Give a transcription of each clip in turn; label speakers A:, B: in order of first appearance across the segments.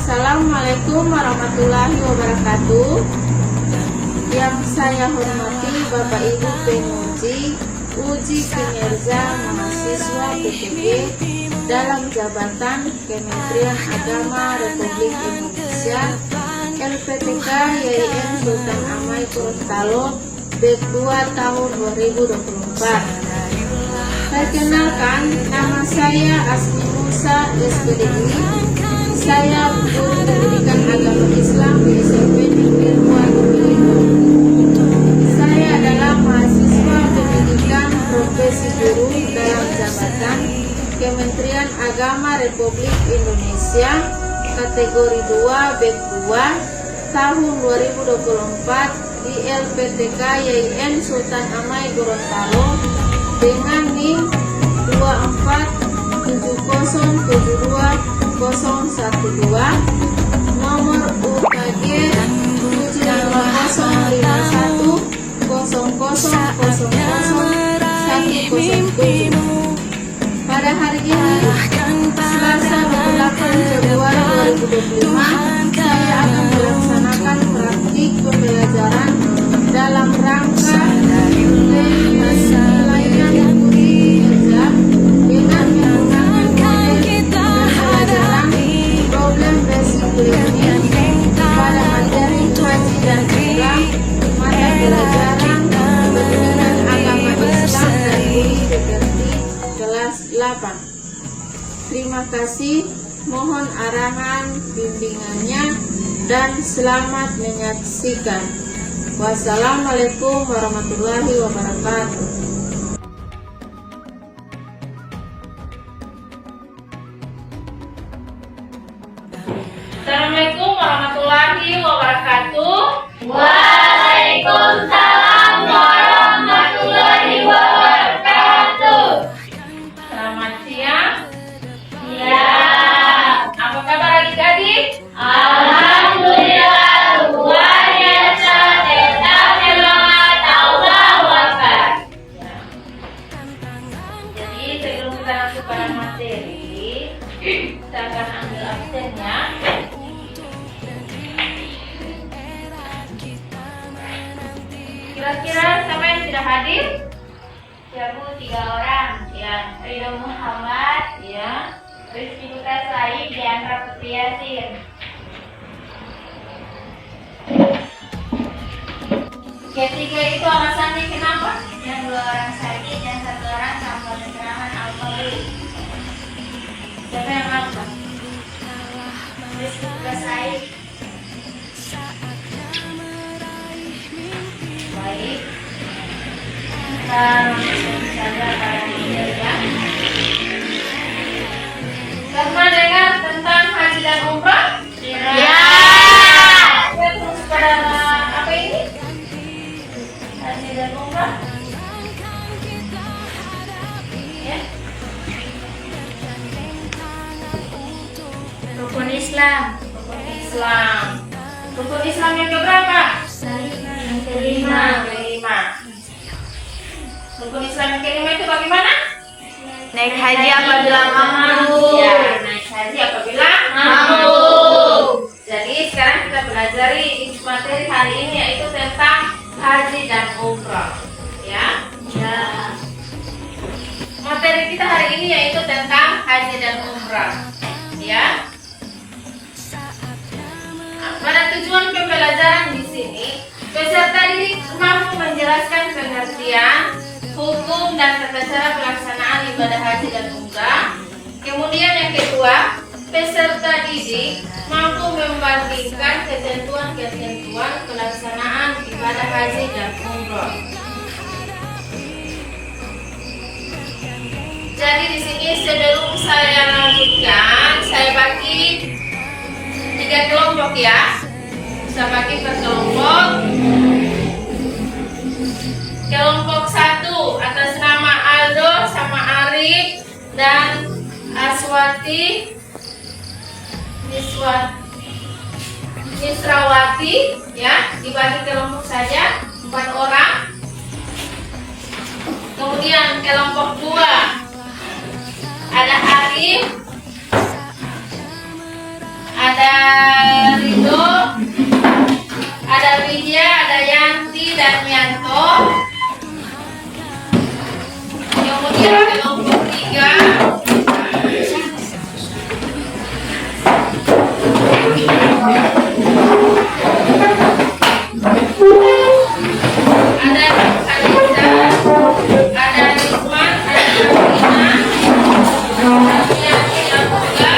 A: Assalamualaikum warahmatullahi wabarakatuh. Yang saya hormati Bapak Ibu penguji uji kinerja mahasiswa PTG dalam jabatan Kementerian Agama Republik Indonesia LPTK YIN Sultan Amai Gorontalo BEP 2 tahun 2024. Perkenalkan, nama saya Asmi Musa SPDI. Saya guru pendidikan agama Islam di SMP Negeri 2 Gorontalo. Saya adalah mahasiswa pendidikan profesi guru dalam jabatan Kementerian Agama Republik Indonesia kategori 2 BEP 2 tahun 2024 di LPTK YIN Sultan Amai Gorontalo dengan NIM 247072012, nomor UKG 75001000107. Pada hari ini, Selasa 28 Februari 2025, saya akan melaksanakan praktik pembelajaran dalam rangka penilaian uji kinerja dengan menggunakan pembelajaran problem basic learning pada materi haji dan umrah, mata pelajaran pendidikan agama Islam dan budi pekerti kelas 8. Terima kasih, mohon arahan bimbingannya dan selamat menyaksikan. Wassalamualaikum warahmatullahi wabarakatuh.
B: Assalamualaikum warahmatullahi wabarakatuh.
C: Waalaikumsalam warahmatullahi wabarakatuh.
B: Selamat siang.
C: Ya,
B: Apa kabar adik-adik?
C: alhamdulillah luar biasa. Tetap semangat, Allahu Akbar.
B: Jadi sebelum kita masuk pada materi, kita akan ambil absennya. Kira-kira siapa yang sudah hadir?
C: Ya Bu, 3 orang.
B: Ya,
C: Ridho Muhammad,
B: ya.
C: Rizky Putra Said, Diandra Putri Yasin.
B: Ketiga itu alasannya kenapa?
C: Yang 2 orang sakit, yang 1 orang tanpa keterangan alkoholik.
B: Siapa yang alasan?
C: Rizky Putra Said.
B: Baik. Kita langsung saja pada video ya. Pernah dengar tentang haji dan umrah?
C: Ya.
B: Kita terus pada apa ini? Haji dan umrah. Ya.
C: Rukun Islam.
B: Rukun Islam. Rukun Islam yang keberapa?
C: Yang
B: Kelima. Rukun Islam yang kelima itu bagaimana?
C: Naik haji apabila mampu.
B: Ya, naik haji apabila
C: Mampu.
B: Jadi sekarang kita pelajari materi hari ini yaitu tentang haji dan umrah. Ya.
C: Ya.
B: Materi kita hari ini yaitu tentang haji dan umrah. Ya. Pada tujuan pembelajaran di sini, peserta didik mampu menjelaskan pengertian, hukum dan tata cara pelaksanaan ibadah haji dan umrah. Kemudian yang kedua, peserta didik mampu membandingkan ketentuan-ketentuan pelaksanaan ibadah haji dan umrah. Jadi di sini sebelum saya lanjutkan, saya bagi 3 kelompok ya. Saya bagi per kelompok. Kelompok 1 atas nama Aldo sama Arif dan Aswati Misrawati ya, dibagi kelompok saja 4 orang. Kemudian kelompok 2 ada Arif, ada Widya, ada Yanti dan Yanto. Kemudian kelompok 3 ada Alisa, ada Rizman, ada Karina, Yanti dan Olga.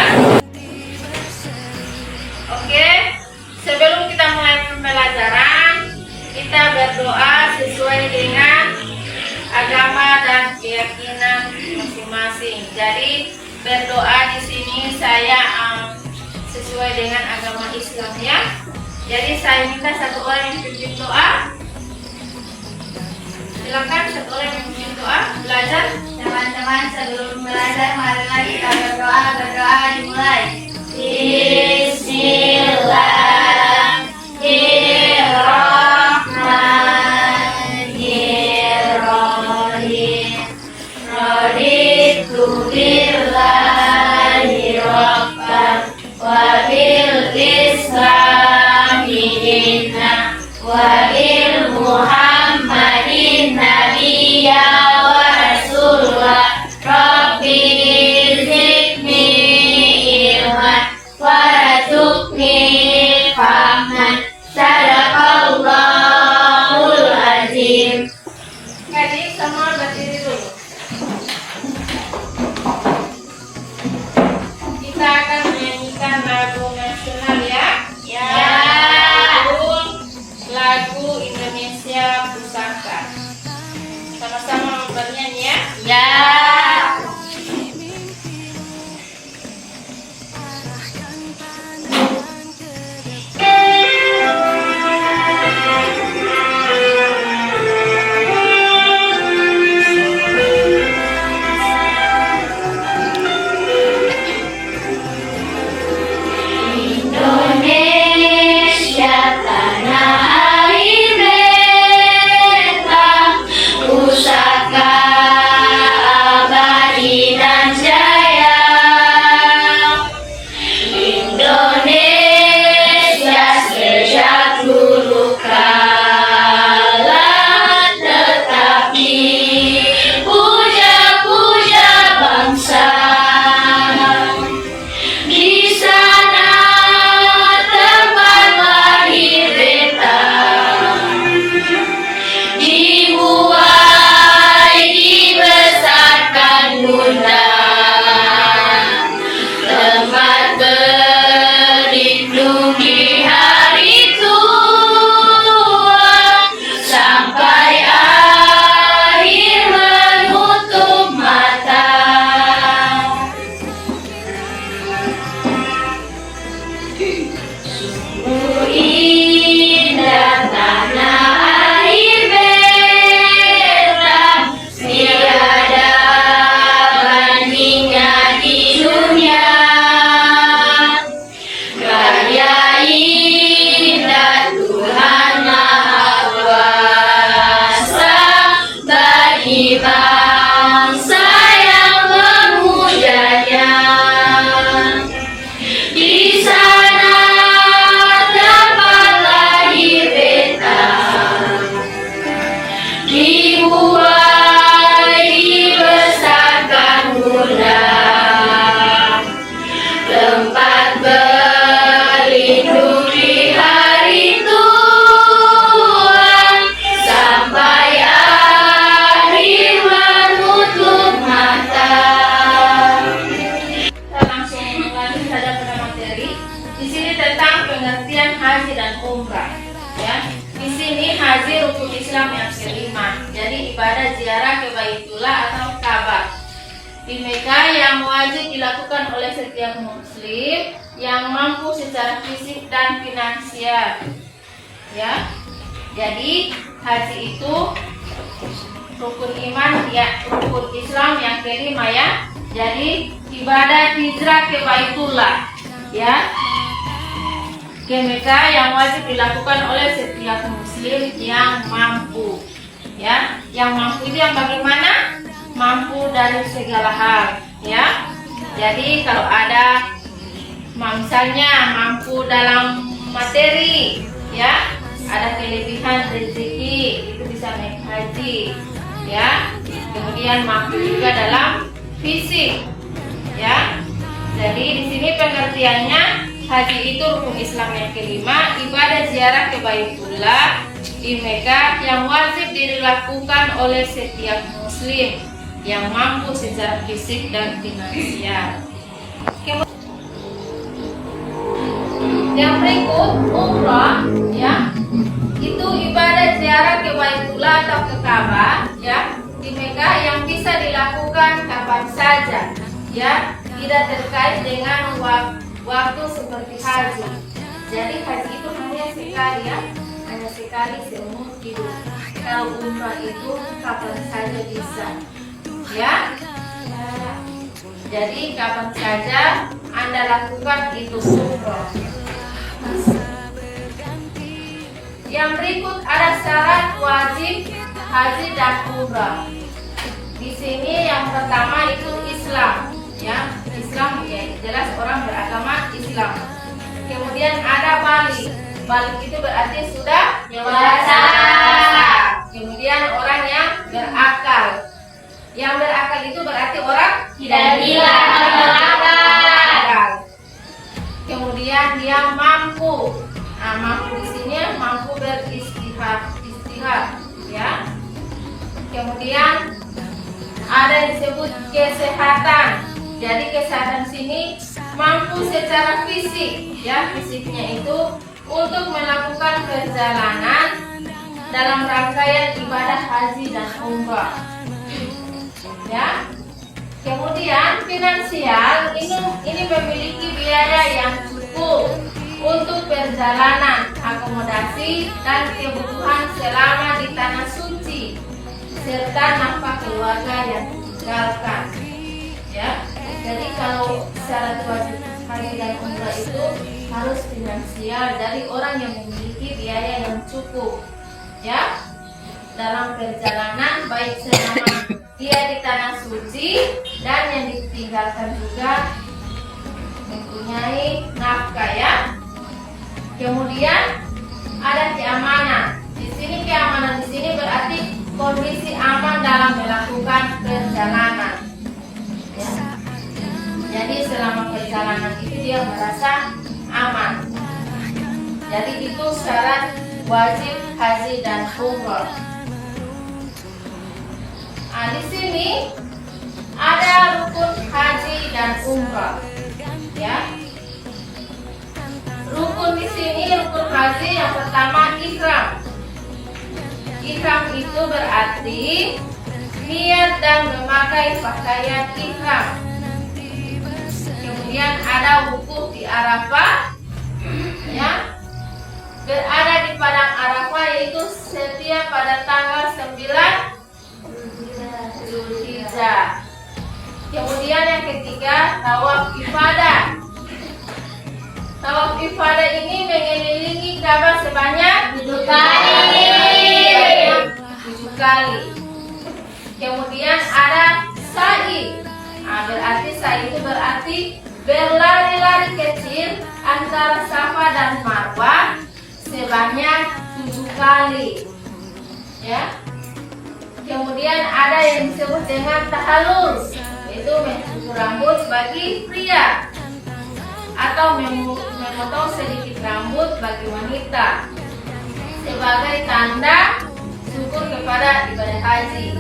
B: Oke, sebelum kita mulai pembelajaran, kita berdoa sesuai dengan agama dan keyakinan masing-masing. Jadi berdoa di sini saya sesuai dengan agama Islam ya. Jadi saya minta satu orang yang pimpin doa. Silakan satu orang yang pimpin doa. Belajar.
C: Teman-teman, sebelum belajar marilah kita berdoa dimulai. Bismillahirrahmanirrahim. Raditu billahi rabban wa bil islami dinna wa bil muhammadin nabiyya wa rasulullah. Rabbi zidni ilman warzuqni fahman. Sadaqallahul azim.
B: Adik semua berdiri dulu. Kita akan menyanyikan lagu nasional ya.
C: Ya.
B: Lagu Indonesia Pusaka. Sama-sama bernyanyi ya.
C: Ya. Indonesia tanah air beta, pusaka abadi dan jaya. Indonesia sejak dulu kala tetap dipuja-puja bangsa. Di sana tempat lahir beta, dibuai dibesarkan bunda, tempat berlindung di hari tua, sampai akhir menutup mata. Indah tanah air beta, tiada bandingnya di dunia. Karya indah Tuhan Maha Kuasa, bagi bangsa yang memujanya. Di sana tempat lahir beta, dibuai dibesarkan bunda, tempat berlindung di hari tua, sampai akhir menutup mata.
B: Kita langsung lanjut saja pada materi. Di sini tentang pengertian haji dan umrah. Ya, di sini haji rukun Islam yang kelima. Jadi ibadah ziarah ke Baitullah atau Ka'bah di Mekah yang wajib dilakukan oleh setiap Muslim yang mampu secara fisik dan finansial. Ya, jadi haji itu rukun iman ya, rukun Islam yang kelima ya. Jadi ibadah hijrah ke Baitullah ya, ke Mekah yang wajib dilakukan oleh setiap Muslim yang mampu ya. Yang mampu itu yang bagaimana? Mampu dari segala hal ya. Jadi kalau ada misalnya mampu dalam materi ya, ada kelebihan rezeki, itu bisa naik haji, ya. Kemudian mampu juga dalam fisik, ya. Jadi di sini pengertiannya, haji itu rukun Islam yang kelima, ibadah ziarah ke Baitullah di Mekah yang wajib dilakukan oleh setiap muslim yang mampu secara fisik dan finansial. Yang berikut umrah, ya, itu ibadah ziarah ke Baitullah atau ke Ka'bah, ya, di Mekah yang bisa dilakukan kapan saja, ya, tidak terkait dengan waktu seperti haji. Jadi haji itu hanya sekali, ya, hanya sekali seumur hidup. Kalau umrah itu kapan saja bisa, ya. Jadi kapan saja Anda lakukan itu umrah. Yang berikut ada syarat wajib haji dan umrah. Di sini yang pertama itu Islam, ya. Islam, ya, jelas orang beragama Islam. Kemudian ada balik. Balik itu berarti sudah dewasa. Kemudian orang yang berakal. Yang berakal itu berarti orang
C: Tidak gila atau
B: berakal. Kemudian dia mampu. Nah, mampu di sini mampu beristihad, ya. Kemudian ada yang disebut kesehatan. Jadi kesehatan sini mampu secara fisik, ya, fisiknya itu untuk melakukan perjalanan dalam rangkaian ibadah haji dan umrah, ya. Kemudian finansial ini memiliki biaya yang cukup untuk perjalanan, akomodasi dan kebutuhan selama di tanah suci serta nafkah keluarga yang ditinggalkan, ya. Jadi kalau syarat wajib haji dan umrah itu harus finansial dari orang yang memiliki biaya yang cukup, ya, dalam perjalanan baik selama dia di tanah suci dan yang ditinggalkan juga mempunyai nafkah, ya. Kemudian ada keamanan. Di sini keamanan di sini berarti kondisi aman dalam melakukan perjalanan, ya. Jadi selama perjalanan itu dia merasa aman. Jadi itu syarat wajib haji dan umrah. Nah, di sini ada rukun haji dan umrah, ya. Rukun di sini, rukun haji yang pertama ihram. Ihram itu berarti niat dan memakai pakaian ihram. Kemudian ada wukuf di Arafah, ya, berada di padang Arafah, yaitu setiap pada tanggal 9 Zulhijjah. Kemudian yang ketiga tawaf ifadah. Tawaf ifadah ini mengelilingi Ka'bah sebanyak
C: 7 kali.
B: 7 kali. Kemudian ada sa'i. Nah, berarti sa'i itu berarti berlari-lari kecil antara Safa dan Marwah sebanyak 7 kali, ya. Kemudian ada yang disebut dengan tahallul, yaitu mencukur rambut bagi pria atau memotong sedikit rambut bagi wanita sebagai tanda syukur kepada ibadah haji,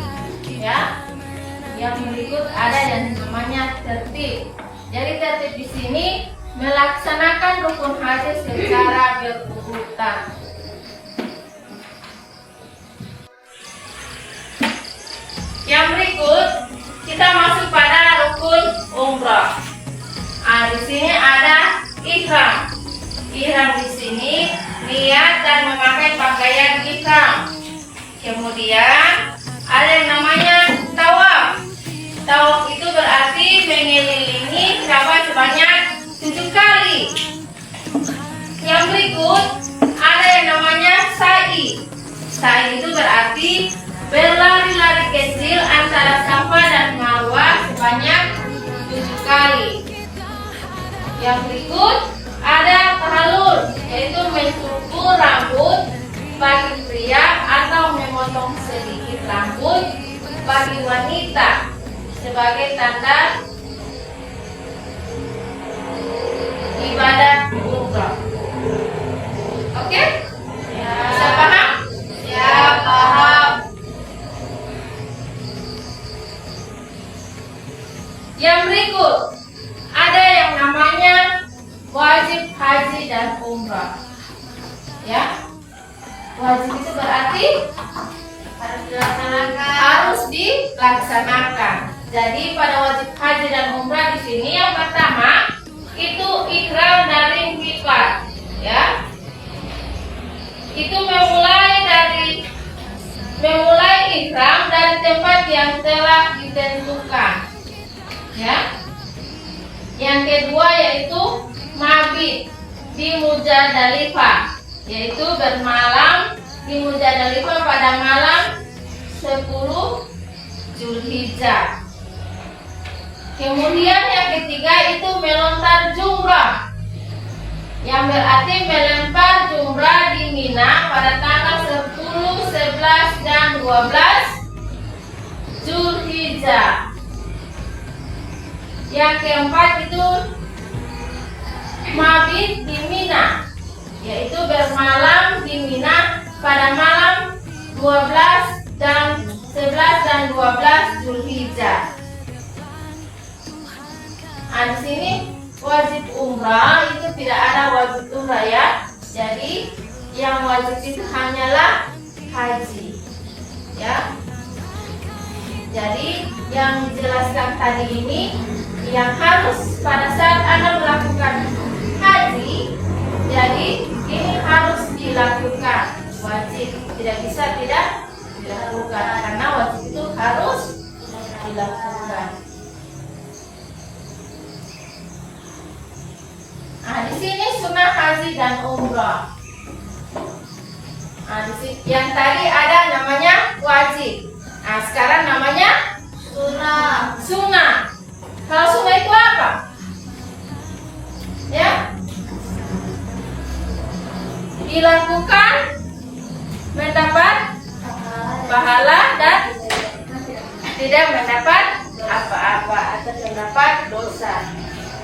B: ya. Yang berikut ada yang namanya tertib. Jadi tertib di sini melaksanakan rukun haji secara berurutan. Yang berikut kita masuk pada rukun umrah. Nah, di sini ada ihram. Ihram di sini niat dan memakai pakaian ihram. Kemudian ada yang namanya tawaf. Tawaf itu berarti mengelilingi Ka'bah sebanyak 7 kali. Yang berikut ada yang namanya sa'i. Sa'i itu berarti berlari-lari kecil antara Safa dan Marwah sebanyak 7 kali. Yang berikut ada tahallul, yaitu mencukur rambut sebagai tanda ibadah umrah. Oke? Bisa paham?
C: Ya, paham.
B: Yang berikut ada yang namanya wajib haji dan umrah. Ya, wajib itu berarti
C: Harus dilaksanakan.
B: harus dilaksanakan. Jadi pada wajib haji dan umrah di sini yang pertama itu ihram dari mikot, ya. Itu memulai ihram dari tempat yang telah ditentukan, ya. Yang kedua yaitu mabit di Muzdalifah, yaitu bermalam di Muzdalifah pada malam 10 Zulhijjah. Kemudian yang ketiga itu melontar jumrah, yang berarti melempar jumrah di Mina pada tanggal 10, 11, dan 12 Zulhijjah. Yang keempat itu mabit di Mina, yaitu bermalam di Mina pada malam 12 dan 11 dan 12 Zulhijjah. Nah, di sini wajib umrah itu tidak ada wajib umrah, ya. Jadi yang wajib itu hanyalah haji, ya. Jadi yang dijelaskan tadi ini yang harus pada saat Anda melakukan haji, jadi ini harus dilakukan, wajib, tidak bisa tidak dilakukan karena wajib itu harus dilakukan. Nah, di sini sunnah haji dan umrah. Nah, di sini yang tadi ada namanya wajib. Nah, sekarang namanya
C: Sunnah.
B: sunnah. Kalau sunnah itu apa? Ya, dilakukan mendapat pahala dan tidak mendapat apa-apa atau mendapat dosa.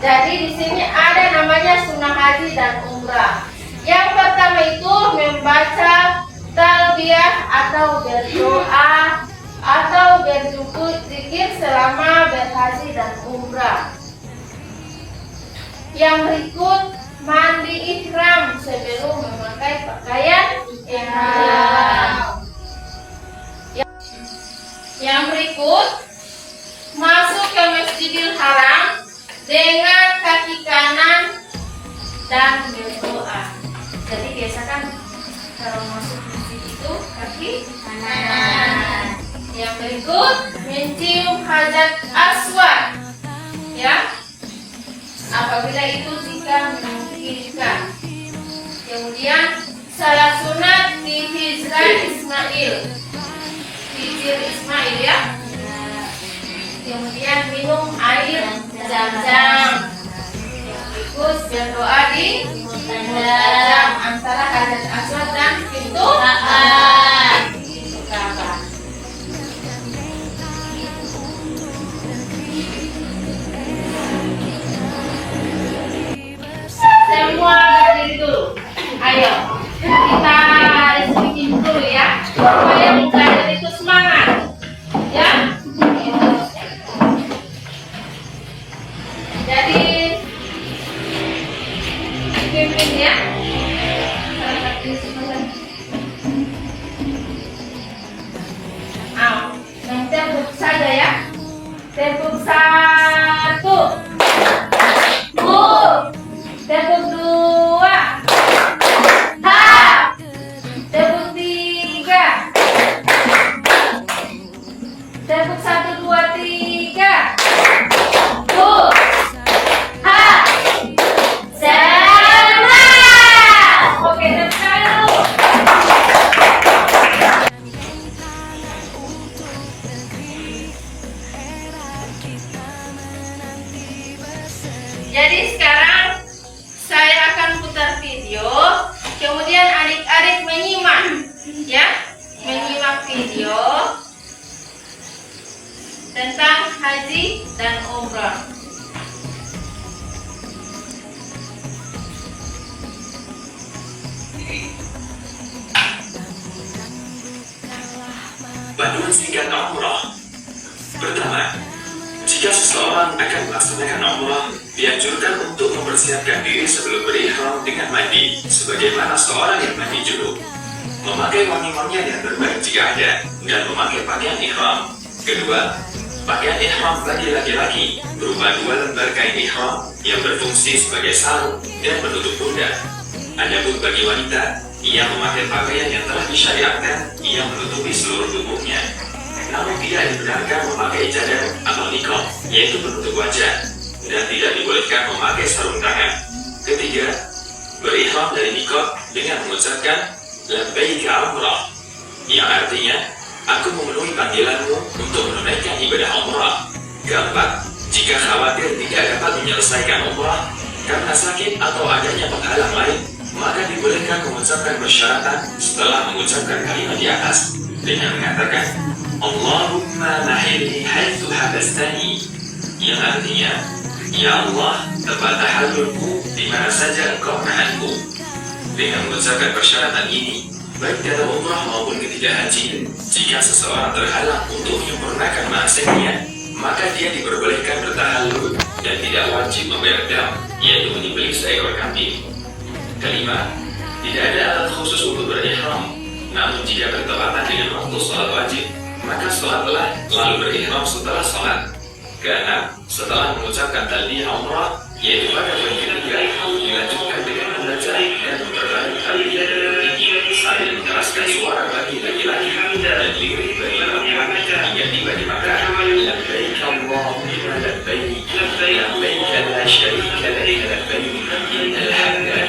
B: Jadi di sini ada namanya sunnah haji dan umrah. Yang pertama itu membaca talbiyah atau berdoa atau berzikir selama berhaji dan umrah. Yang berikut mandi ihram sebelum memakai pakaian ihram. Yang berikut masuk ke Masjidil Haram dengan kaki kanan dan berdoa. Jadi biasakan kalau masuk masjid itu kaki kanan. Yang berikut mencium hajat aswad, ya. Apabila itu jika memungkinkan. Kemudian salat sunat di hijrah Ismail, hijir Ismail, ya. Kemudian minum air zam-zam. Yang berikut berdoa di Muzdalifah antara hajat aswad dan pintu Ka'bah. Semua berdiri dulu. Ayo, kita bikin dulu, ya, supaya belajar itu semangat, ya. Jadi pimpin, ya. Yang tepuk saja, ya. Tepuk 1, tepuk 2, tepuk 3, tepuk 1, 2, 3, oke, tepuk tangan dulu. Jadi sekarang saya akan putar video, kemudian adik-adik menyimak, ya, menyimak video tentang haji dan umrah.
D: Panduan singkat umrah. Pertama, jika seseorang akan melaksanakan umrah, dianjurkan untuk mempersiapkan diri sebelum berihram dengan mandi, sebagaimana seorang yang mandi junub. Memakai wangi-wangian yang terbaik jika ada, dan memakai pakaian ihram. Kedua, pakaian ihram bagi laki-laki berupa 2 lembar kain ihram yang berfungsi sebagai sarung dan menutup pundak. Adapun bagi wanita, ia memakai pakaian yang telah disyariatkan yang menutupi seluruh tubuhnya. Namun tidak dibenarkan memakai cadar atau niqab, yaitu penutup wajah, dan tidak dibolehkan memakai sarung tangan. Ketiga, berihram dari niqab dengan mengucapkan labbaika umrah, yang artinya aku memenuhi panggilanmu untuk menunaikan ibadah umrah. Keempat, jika khawatir tidak dapat menyelesaikan umrah karena sakit atau adanya penghalang lain, maka dibolehkan mengucapkan persyaratan setelah mengucapkan kalimat di atas dengan mengatakan Allahumma mahilni haitsu habastani, yang artinya ya Allah, tempat tahallulku di mana saja engkau menahanku. Dengan mengucapkan persyaratan ini, baik dalam umrah maupun ketika haji, jika seseorang terhalang untuk menyempurnakan mansiknya, maka dia diperbolehkan bertahallul dan tidak wajib membayar dam, yaitu menyembelih seekor kambing. Kelima, tidak ada alat khusus untuk berihram. Namun jika bertepatan dengan waktu sholat wajib, maka sholatlah lalu berihram setelah sholat. Keenam, setelah mengucapkan talbiyah umrah, yaitu pada poin ketiga, dilanjutkan dengan membaca dan memperbarui talbiyah tinggi sambil mengeraskan suara bagi laki-laki dan lirik bagi perempuan hingga tiba di Makkah. Labbaik Allahumma labbaik, labbaik la syarika laka labbaik, innal hamda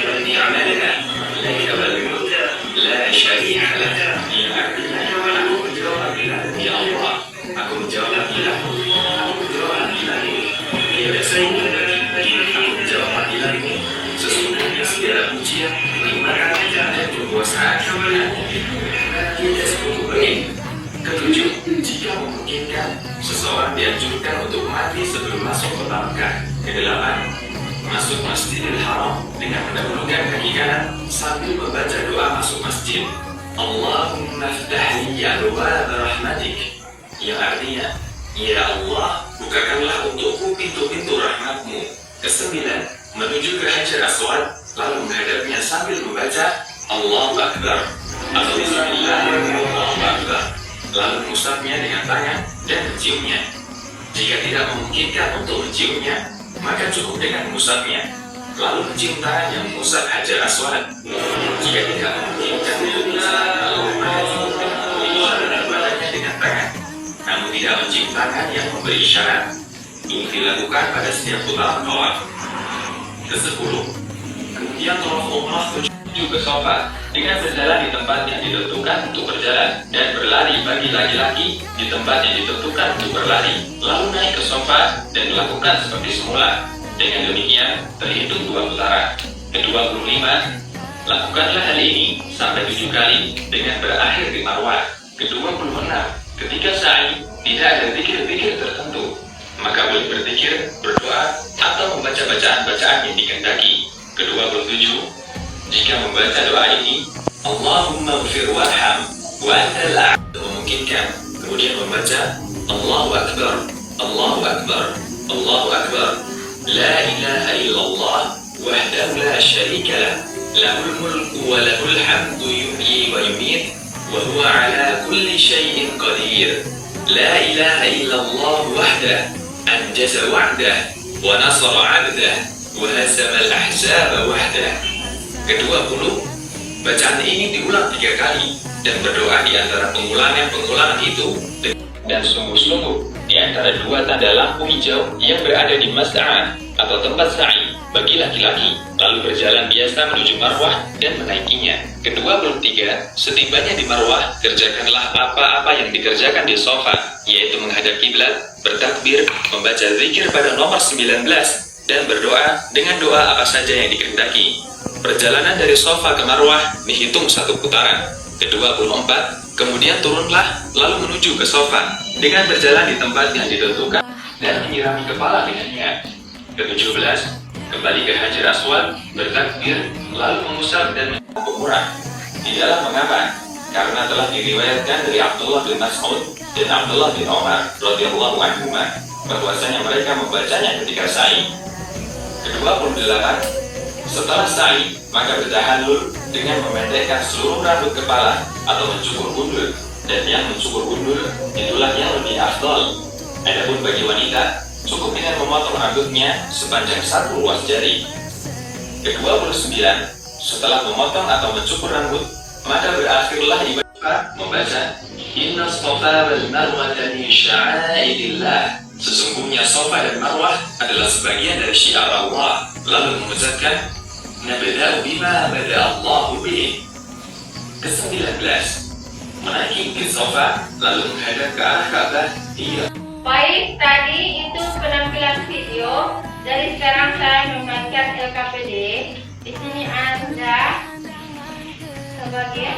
D: wan ni'mata laka wal mulk la syarika lak. Yang artinya, aku menjawab panggilanmu ya Allah, aku menjawab panggilanmu, aku menjawab panggilanmu. Tiada sekutu bagi, aku menjawab panggilanmu. Sesungguhnya segala pujian, nikmat dan kekuasaan tiada sekutu bagi. Ketujuh, jika memungkinkan, seseorang dianjurkan untuk mati sebelum masuk kota Mekah. Kedelapan, masuk Masjidil Haram dengan mendahulukan kaki kanan sambil membaca doa masuk masjid. Allahumma ftahli abwaab rahmatik, yang artinya, ya Allah, bukakanlah untukku pintu-pintu rahmatmu. Kesembilan, menuju ke Hajar Aswad, lalu menghadapnya sambil membaca Allahu Akbar atau Bismillahirrahmanirrahim, Allahu Akbar, lalu mengusapnya dengan tangan dan menciumnya. Jika tidak memungkinkan untuk menciumnya, maka cukup dengan mengusapnya, lalu mencium tangan yang mengusap Hajar Aswad. Jika tidak memungkinkan untuk mengusap, maka cukup dengan mengisyarat badannya dengan tangan, namun tidak mencium tangan yang memberi isyarat. Ini dilakukan pada setiap putaran tawaf. Kesepuluh, kemudian tawaf umrah menuju ke Safa dengan berjalan di tempat yang ditentukan untuk berjalan dan berlari bagi laki-laki di tempat yang ditentukan untuk berlari, lalu naik ke Safa dan melakukan seperti semula. Dengan demikian terhitung 2 putaran. Ke-25, lakukanlah hal ini sampai 7 kali dengan berakhir di Marwah. Ke-26, ketika sa'i tidak ada zikir-zikir tertentu, maka boleh berzikir, berdoa, atau membaca bacaan-bacaan yang dikehendaki. Ke-27, jika membaca doa ini, Allahumma ghfir warham wa antal a'la, memungkinkan, kemudian membaca Allahu Akbar, Allahu Akbar, Allahu Akbar, la ilaha illallah wahdahu la syarika lah, lahul mulku wa lahul hamdu yuhyi wa yumiit wa huwa ala kulli syai'in qadir. La ilaha illallah wahdah anjaza wa'dah wa nasara 'abdah wa hazama al-ahzaba wahdah. Ke-20, bacaan ini diulang 3 kali dan berdoa di antara pengulangan-pengulangan itu dan sungguh-sungguh di antara 2 tanda lampu hijau yang berada di Mas'ah atau tempat sa'i bagi laki-laki, lalu berjalan biasa menuju Marwah dan menaikinya. Ke-23, setibanya di Marwah, kerjakanlah apa-apa yang dikerjakan di Safa, yaitu menghadap kiblat, bertakbir, membaca zikir pada nomor 19, dan berdoa dengan doa apa saja yang dikehendaki. Perjalanan dari Safa ke Marwah dihitung 1 putaran. ke-24, kemudian turunlah lalu menuju ke sofa dengan berjalan di tempat yang ditentukan dan menyirami kepala dengannya. Ke-17, kembali ke Hajar Aswad, bertakbir, lalu mengusap dan menghadap umrah. Tidaklah mengapa, karena telah diriwayatkan dari Abdullah bin Mas'ud dan Abdullah bin Umar radhiyallahu anhuma bahwasanya mereka membacanya ketika sa'i. Ke-28, setelah sa'i, maka bertahallul dengan memendekkan seluruh rambut kepala atau mencukur gundul, dan yang mencukur gundul itulah yang lebih afdal. Adapun bagi wanita, cukup dengan memotong rambutnya sepanjang 1 ruas jari. Ke-29, setelah memotong atau mencukur rambut, maka berakhirlah ibadah membaca Inna Safa wal Marwata min sya'airillah. Sesungguhnya Safa dan Marwah adalah sebagian dari syiar Allah. Lalu mengucapkan Nabda'u bima bada Allahu bih. Ke-19, menaiki ke Safa lalu menghadap ke arah Ka'bah.
B: Baik, tadi itu penampilan video. Dari sekarang saya memainkan LKPD. Di sini Anda sebagai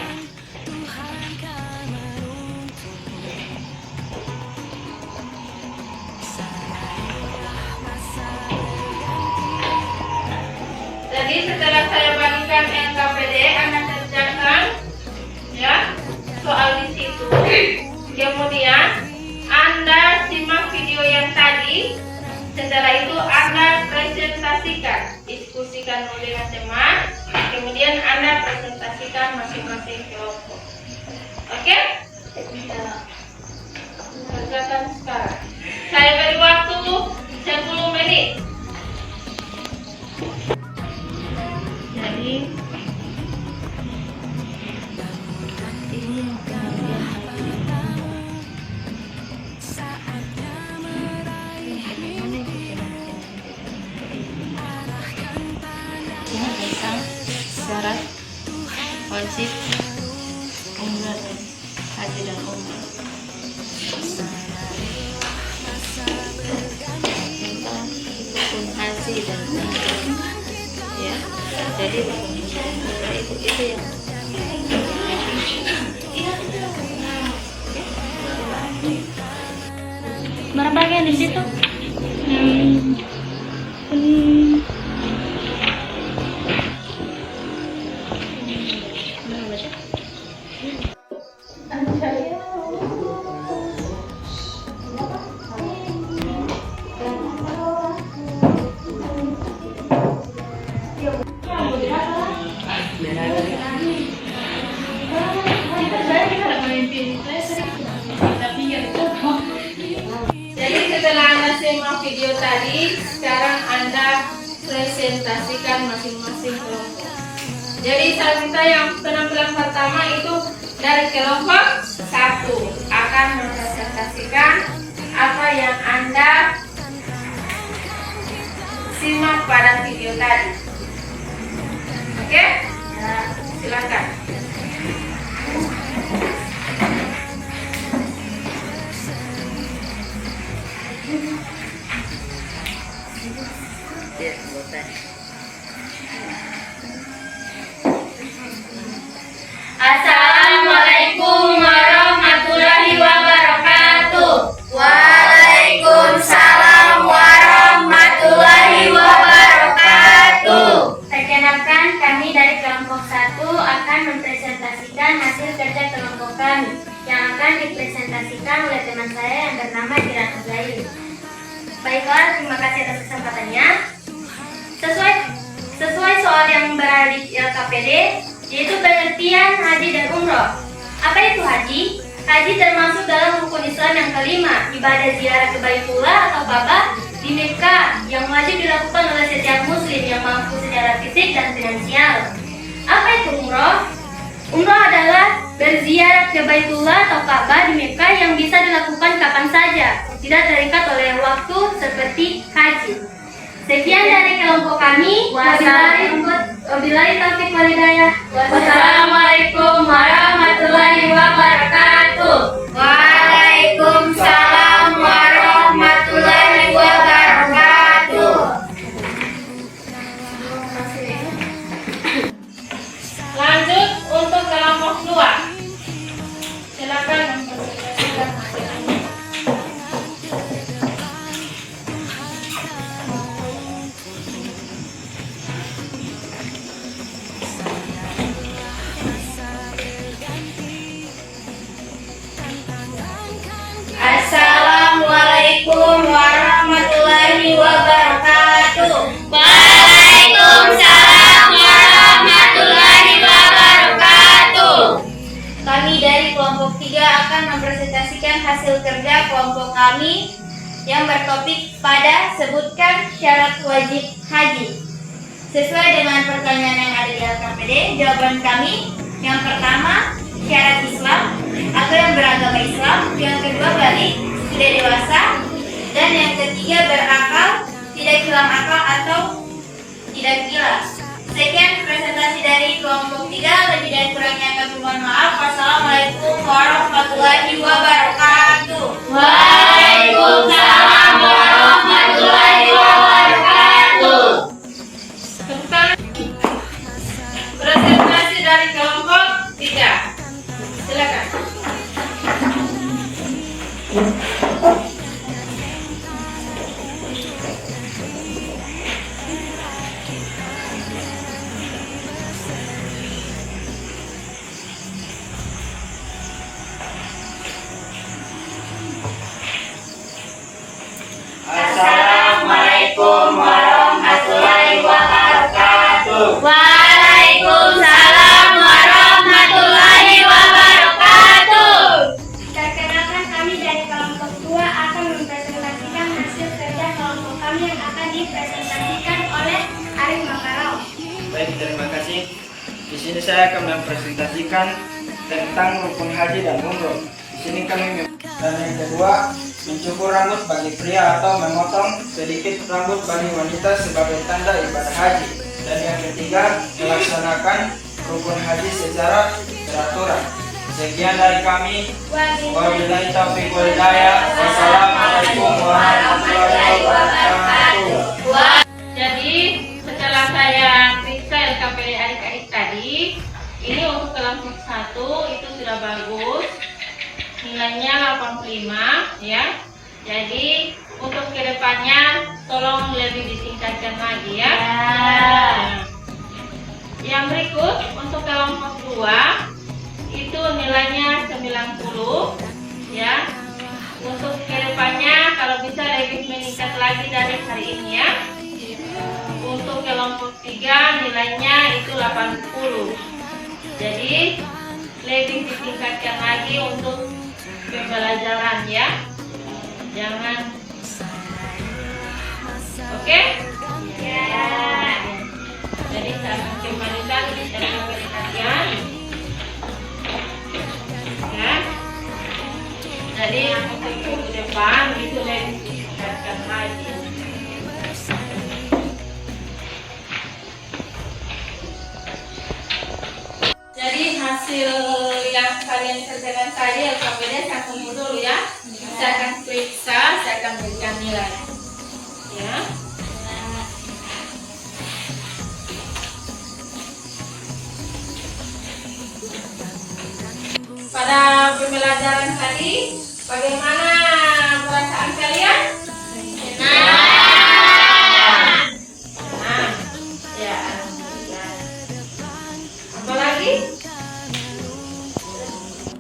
B: jadi setelah saya bagikan LKPD, Anda kerjakan ya soal di situ. Kemudian Anda simak video yang tadi. Setelah itu Anda presentasikan, diskusikan dengan teman. Kemudian Anda presentasikan masing-masing kelompok. Oke? Kerjakan sekarang. Saya beri waktu 10 menit. Jadi ini tentang syarat wajib umrah dan haji dan umrah, tentang rukun haji dan umrah ya. Jadi itu yang berapa bagian di situ? Jadi setelah Anda simak video tadi, sekarang Anda presentasikan masing-masing kelompok. Jadi saya minta yang penampilan pertama itu dari kelompok 1 akan mempresentasikan apa yang Anda simak pada video tadi. Oke? Nah, silakan.
C: Assalamualaikum warahmatullahi wabarakatuh. Waalaikumsalam warahmatullahi wabarakatuh. Perkenalkan, kami dari kelompok 1 akan mempresentasikan hasil kerja kelompok kami yang akan dipresentasikan oleh teman saya yang bernama Kiran Azlail. Baiklah, terima kasih atas kesempatannya. Sesuai soal yang berada di LKPD, yaitu pengertian haji dan umroh. Apa itu haji? Haji termasuk dalam rukun Islam yang kelima, ibadah ziarah ke Baitullah atau Ka'bah di Mekah yang wajib dilakukan oleh setiap muslim yang mampu secara fisik dan finansial. Apa itu umroh? Umroh adalah berziarah ke Baitullah atau Ka'bah di Mekah yang bisa dilakukan kapan saja, tidak terikat oleh waktu seperti haji. Sekian dari kelompok kami. Wabillahi taufiq wal hidayah. Wassalamualaikum warahmatullahi wabarakatuh. Waalaikumsalam warahmatullahi wabarakatuh.
B: Lanjut untuk kelompok 2.
C: kelompok kami yang bertopik pada sebutkan syarat wajib haji. Sesuai dengan pertanyaan yang ada di LKPD, jawaban kami yang pertama syarat Islam atau yang beragama Islam, yang kedua balik, sudah dewasa, dan yang ketiga berakal, tidak hilang akal atau tidak gila. Sekian presentasi dari kelompok 3, lebih dan kurangnya kami mohon maaf. Wassalamualaikum warahmatullahi wabarakatuh.
B: Waalaikumsalam warahmatullahi wabarakatuh. Presentasi dari kelompok 3. Silakan.
E: Assalamualaikum warahmatullahi wabarakatuh.
C: Waalaikumsalam warahmatullahi wabarakatuh.
F: Perkenalkan, kami dari kelompok 2 akan mempresentasikan hasil kerja kelompok kami yang akan dipresentasikan oleh Arif Makarau.
E: Baik, terima kasih. Di sini saya akan mempresentasikan tentang rukun haji dan umroh. Di sini kami dan yang kedua, mencukur rambut bagi pria atau memotong sedikit rambut bagi wanita sebagai tanda ibadah haji. Dan yang ketiga, melaksanakan rukun haji secara teraturan. Sekian dari kami. Wabillahi taufiq wal hidayah. Wassalamualaikum warahmatullahi wabarakatuh.
B: Jadi setelah saya periksa LKPD adik-adik tadi, ini untuk kelompok 1 itu sudah bagus, nilainya 85 ya. Jadi untuk kedepannya tolong lebih ditingkatkan lagi ya. Yang berikut untuk kelompok 2 itu nilainya 90 ya. Untuk kedepannya kalau bisa lebih meningkat lagi dari hari ini ya. Untuk kelompok 3 nilainya itu 80. Jadi lebih ditingkatkan lagi untuk pembelajaran ya. Jangan. Oke? Ya. Jadi saya kembalikan dengan perhatian. Ya. Jadi untuk ke depan itu lebih ditingkatkan lagi. Jadi hasil yang kalian kerjakan tadi LKPD saya tunggu dulu ya. Saya akan periksa, saya akan berikan nilai. Ya. Pada pembelajaran tadi, bagaimana perasaan kalian? Senang. Ya, alhamdulillah. Apa lagi?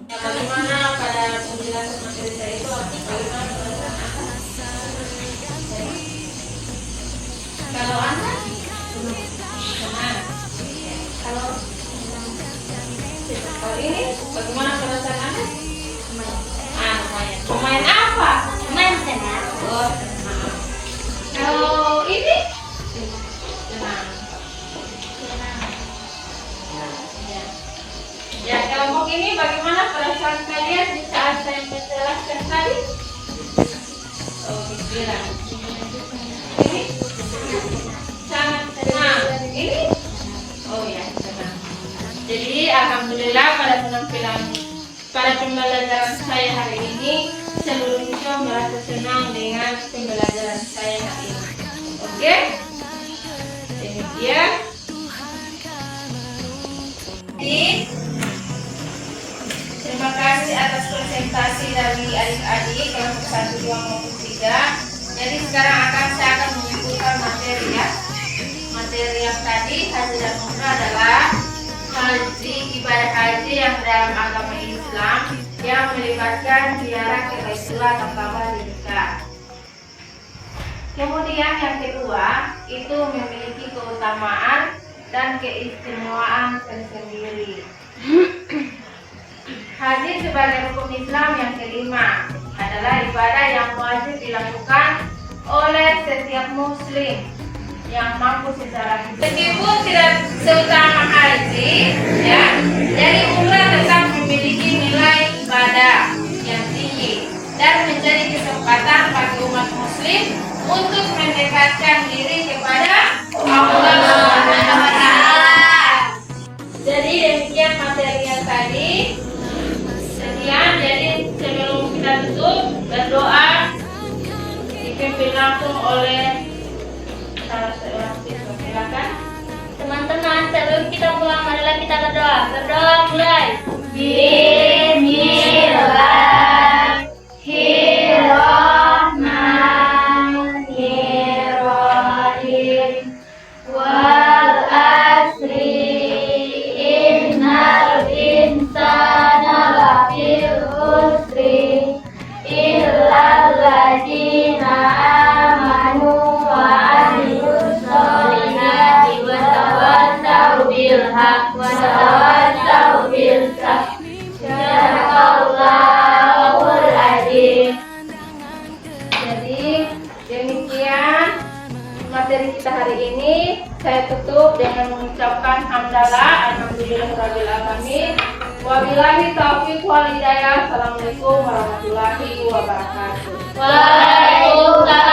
B: Ya, bagaimana pada penjelasan materi saya itu? Bagaimana perasaan Anda? Kalau Anda? Senang. Kalau ini, bagaimana perasaan Anda? Lumayan. Lumayan apa?
C: Lumayan senang.
B: Oh, senang. Kalau ini? Senang. Ya, kelompok ini bagaimana perasaan kalian di saat saya menjelaskan tadi? Oh, pikiran. Ini? Sangat senang. Ini? Oh ya, senang. Jadi, alhamdulillah pada penampilan pada pembelajaran saya hari ini seluruh siswa merasa senang dengan pembelajaran saya hari ini. Oke? Demikian. Terima kasih atas presentasi dari adik-adik kelompok 1, 2 maupun 3. Jadi sekarang saya akan menyimpulkan materi ya. Materi yang tadi haji dan umrah adalah haji, ibadah haji yang dalam agama Islam yang melibatkan ziarah ke Baitullah tanpa nikah. Kemudian yang kedua itu memiliki keutamaan dan keistimewaan tersendiri. Haji sebagai rukun Islam yang kelima adalah ibadah yang wajib dilakukan oleh setiap muslim yang mampu secara fisik. Meskipun tidak seutama haji, ya, jadi umrah tetap memiliki nilai ibadah yang tinggi dan menjadi kesempatan bagi umat muslim untuk mendekatkan diri kepada Allah Subhanahu wa Ta'ala. Jadi demikian materinya tadi. Sekian, jadi sebelum kita tutup berdoa dipimpin langsung oleh salah seorang siswa. Silakan.
C: Teman-teman, sebelum kita pulang, marilah kita berdoa. Berdoa mulai. Bismillahirrahmanirrahim. Wal asri innal insana lafi khusri illal ladzina amanu wa amilus solihati wa tawassau bil haqq wa tawassau bil sabr. Sadaqallahul adzim.
B: Jadi demikian materi kita hari ini. Saya tutup dengan mengucapkan hamdalah alhamdulillahirabbil alamin. Wabillahi taufiq wal hidayah. Assalamualaikum warahmatullahi wabarakatuh.
C: Waalaikumsalam